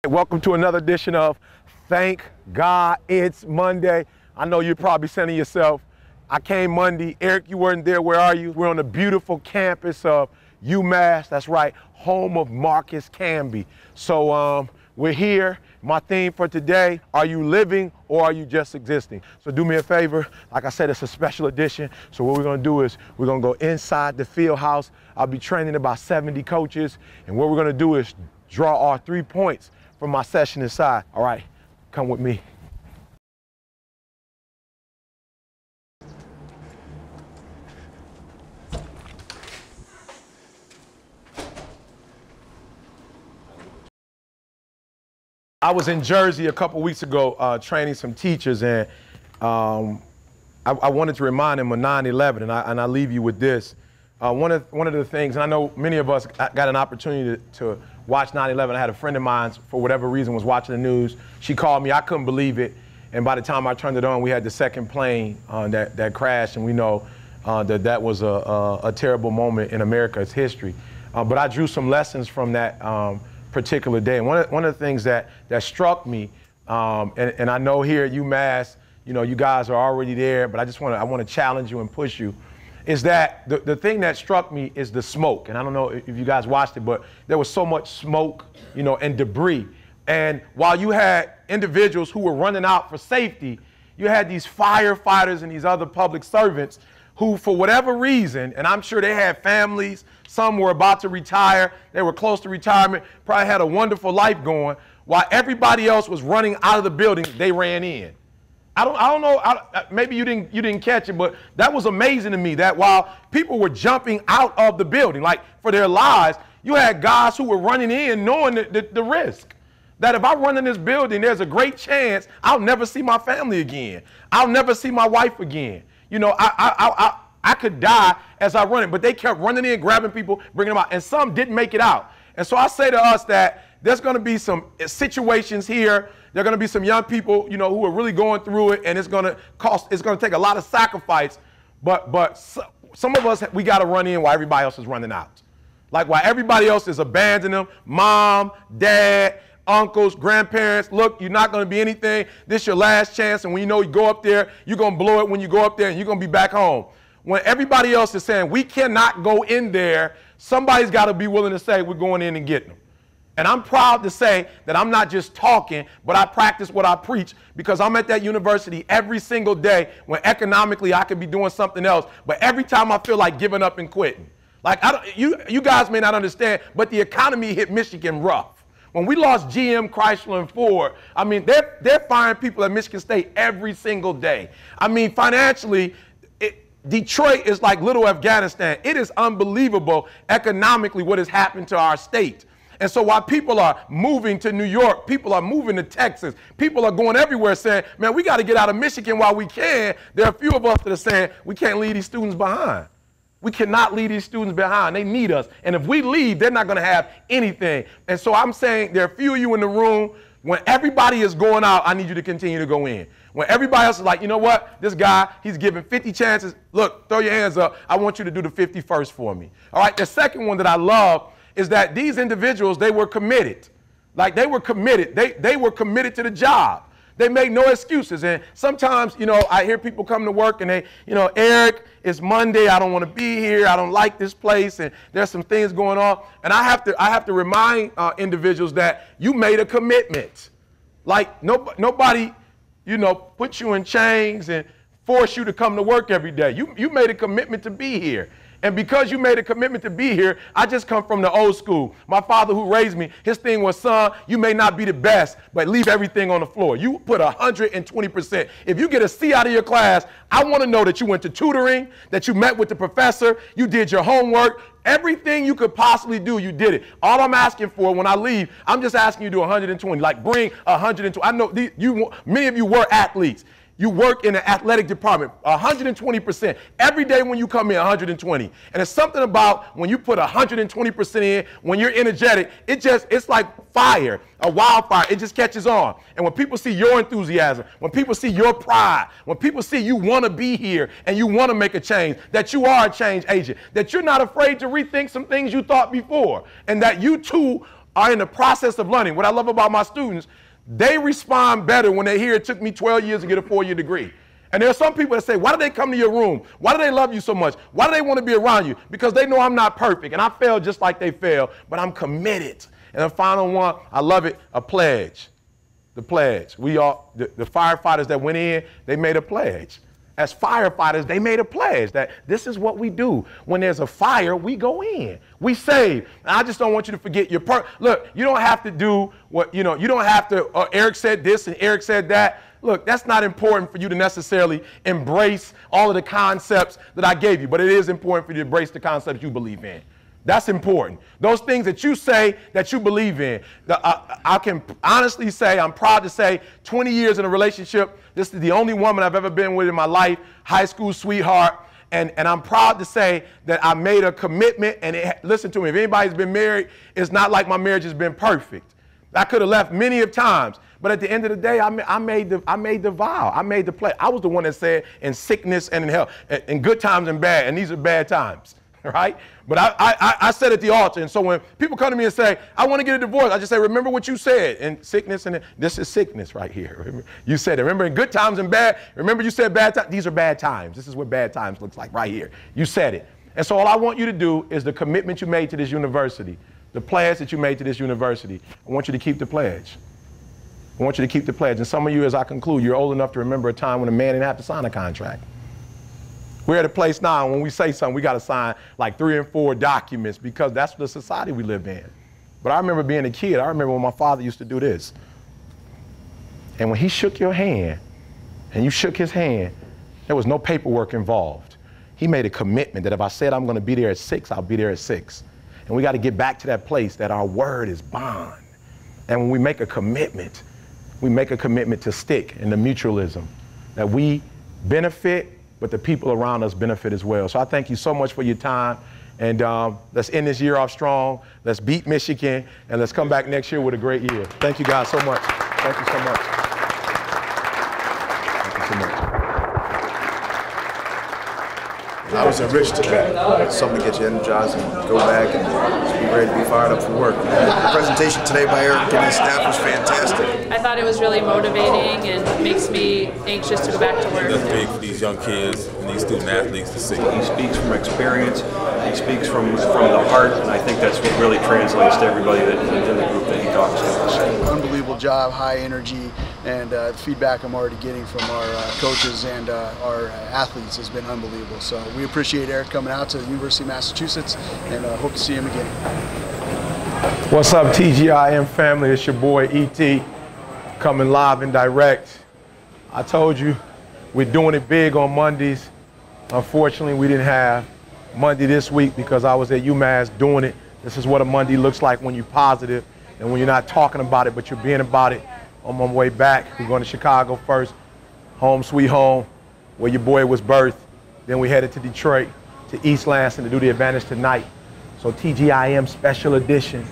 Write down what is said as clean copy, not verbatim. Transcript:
Welcome to another edition of Thank God It's Monday. I know you're probably saying to yourself, I came Monday. Eric, you weren't there. Where are you? We're on the beautiful campus of UMass. That's right, home of Marcus Camby. So we're here. My theme for today, are you living or are you just existing? So do me a favor. Like I said, it's a special edition. So what we're going to do is we're going to go inside the field house. I'll be training about 70 coaches. And what we're going to do is draw our 3 points from my session inside. All right, come with me. I was in Jersey a couple weeks ago training some teachers, and I wanted to remind them of 9/11, and I leave you with this. One of the things, and I know many of us got an opportunity to watch 9/11. I had a friend of mine, for whatever reason, was watching the news. She called me. I couldn't believe it. And by the time I turned it on, we had the second plane that crashed, and we know that was a terrible moment in America's history. But I drew some lessons from that particular day. And one of the things that struck me, and I know here at UMass, you guys are already there, but I want to challenge you and push you, is that the thing that struck me is the smoke. And I don't know if you guys watched it, but there was so much smoke, and debris. And while you had individuals who were running out for safety, you had these firefighters and these other public servants who, for whatever reason, and I'm sure they had families, some were about to retire, they were close to retirement, probably had a wonderful life going, while everybody else was running out of the building, they ran in. I don't know, maybe you didn't catch it, but that was amazing to me, that while people were jumping out of the building, like for their lives, you had guys who were running in knowing the risk. That if I run in this building, there's a great chance I'll never see my family again. I'll never see my wife again. I could die as I run it, but they kept running in, grabbing people, bringing them out, and some didn't make it out. And so I say to us that there's going to be some situations here. There are going to be some young people, who are really going through it, and it's going to take a lot of sacrifice. But some of us, we got to run in while everybody else is running out. Like while everybody else is abandoning them, mom, dad, uncles, grandparents, look, you're not going to be anything. This is your last chance. And when you go up there, you're going to blow it when you go up there, and you're going to be back home. When everybody else is saying, we cannot go in there, somebody's got to be willing to say, we're going in and getting them. And I'm proud to say that I'm not just talking, but I practice what I preach, because I'm at that university every single day when economically I could be doing something else. But every time I feel like giving up and quitting. Like, you guys may not understand, but the economy hit Michigan rough. When we lost GM, Chrysler, and Ford, I mean, they're firing people at Michigan State every single day. I mean, financially, Detroit is like little Afghanistan. It is unbelievable economically what has happened to our state. And so while people are moving to New York, people are moving to Texas, people are going everywhere saying, man, we got to get out of Michigan while we can. There are a few of us that are saying we can't leave these students behind. We cannot leave these students behind. They need us. And if we leave, they're not going to have anything. And so I'm saying there are a few of you in the room, when everybody is going out, I need you to continue to go in. When everybody else is like, you know what, this guy, he's giving 50 chances. Look, throw your hands up. I want you to do the 51st for me. All right, the second one that I love is that these individuals, they were committed. Like they were committed. They were committed to the job. They made no excuses. And sometimes, I hear people come to work and they, Eric, it's Monday. I don't want to be here. I don't like this place. And there's some things going on. And I have to remind individuals that you made a commitment. Like nobody, put you in chains and force you to come to work every day. You made a commitment to be here. And because you made a commitment to be here, I just come from the old school. My father who raised me, his thing was, son, you may not be the best, but leave everything on the floor. You put 120%. If you get a C out of your class, I want to know that you went to tutoring, that you met with the professor, you did your homework, everything you could possibly do, you did it. All I'm asking for when I leave, I'm just asking you to do 120, like bring 120. I know many of you were athletes. You work in the athletic department, 120%. Every day when you come in, 120. And it's something about when you put 120% in, when you're energetic, it's like fire, a wildfire. It just catches on. And when people see your enthusiasm, when people see your pride, when people see you want to be here and you want to make a change, that you are a change agent, that you're not afraid to rethink some things you thought before, and that you too are in the process of learning. What I love about my students, they respond better when they hear it took me 12 years to get a 4-year degree. And there are some people that say, why do they come to your room? Why do they love you so much? Why do they want to be around you? Because they know I'm not perfect, and I fail just like they fail, but I'm committed. And the final one, I love it, a pledge. The pledge. We all, the firefighters that went in, they made a pledge. As firefighters, they made a pledge that this is what we do. When there's a fire, we go in. We save. And I just don't want you to forget your look, you don't have to do what, you don't have to, Eric said this and Eric said that. Look, that's not important for you to necessarily embrace all of the concepts that I gave you, but it is important for you to embrace the concepts you believe in. That's important. Those things that you say that you believe in. I can honestly say, I'm proud to say, 20 years in a relationship, this is the only woman I've ever been with in my life, high school sweetheart, and I'm proud to say that I made a commitment, and listen to me, if anybody's been married, it's not like my marriage has been perfect. I could have left many of times, but at the end of the day, I made the vow, I made the pledge. I was the one that said in sickness and in health, in good times and bad, and these are bad times. Right? But I said at the altar, and so when people come to me and say, I want to get a divorce, I just say, remember what you said in sickness, and this is sickness right here. Remember, you said it. Remember in good times and bad, remember you said bad times, these are bad times. This is what bad times looks like right here. You said it. And so all I want you to do is the commitment you made to this university, the pledge that you made to this university, I want you to keep the pledge. I want you to keep the pledge. And some of you, as I conclude, you're old enough to remember a time when a man didn't have to sign a contract. We're at a place now, when we say something, we got to sign like 3 and 4 documents because that's the society we live in. But I remember being a kid, I remember when my father used to do this. And when he shook your hand, and you shook his hand, there was no paperwork involved. He made a commitment that if I said I'm going to be there at 6, I'll be there at 6. And we got to get back to that place that our word is bond. And when we make a commitment to stick in the mutualism, that we benefit, but the people around us benefit as well. So I thank you so much for your time. And let's end this year off strong. Let's beat Michigan, and let's come back next year with a great year. Thank you guys so much. Thank you so much. Thank you so much. I was enriched today. Something to get you energized and go back and just be ready to be fired up for work. The presentation today by Eric and his staff was fantastic. I thought it was really motivating and makes me anxious to go back to work. That's big for these young kids and these student athletes to see. He speaks from experience, he speaks from the heart, and I think that's what really translates to everybody that's in the group that he talks to. Unbelievable job, high energy, and the feedback I'm already getting from our coaches and our athletes has been unbelievable. So we appreciate Eric coming out to the University of Massachusetts, and hope to see him again. What's up, TGIM family? It's your boy ET, coming live and direct. I told you we're doing it big on Mondays. Unfortunately, we didn't have Monday this week because I was at UMass doing it. This is what a Monday looks like when you're positive and when you're not talking about it, but you're being about it. On my way back, we're going to Chicago first, home sweet home, where your boy was birthed. Then we headed to Detroit, to East Lansing to do the Advantage Tonight. So TGIM special edition.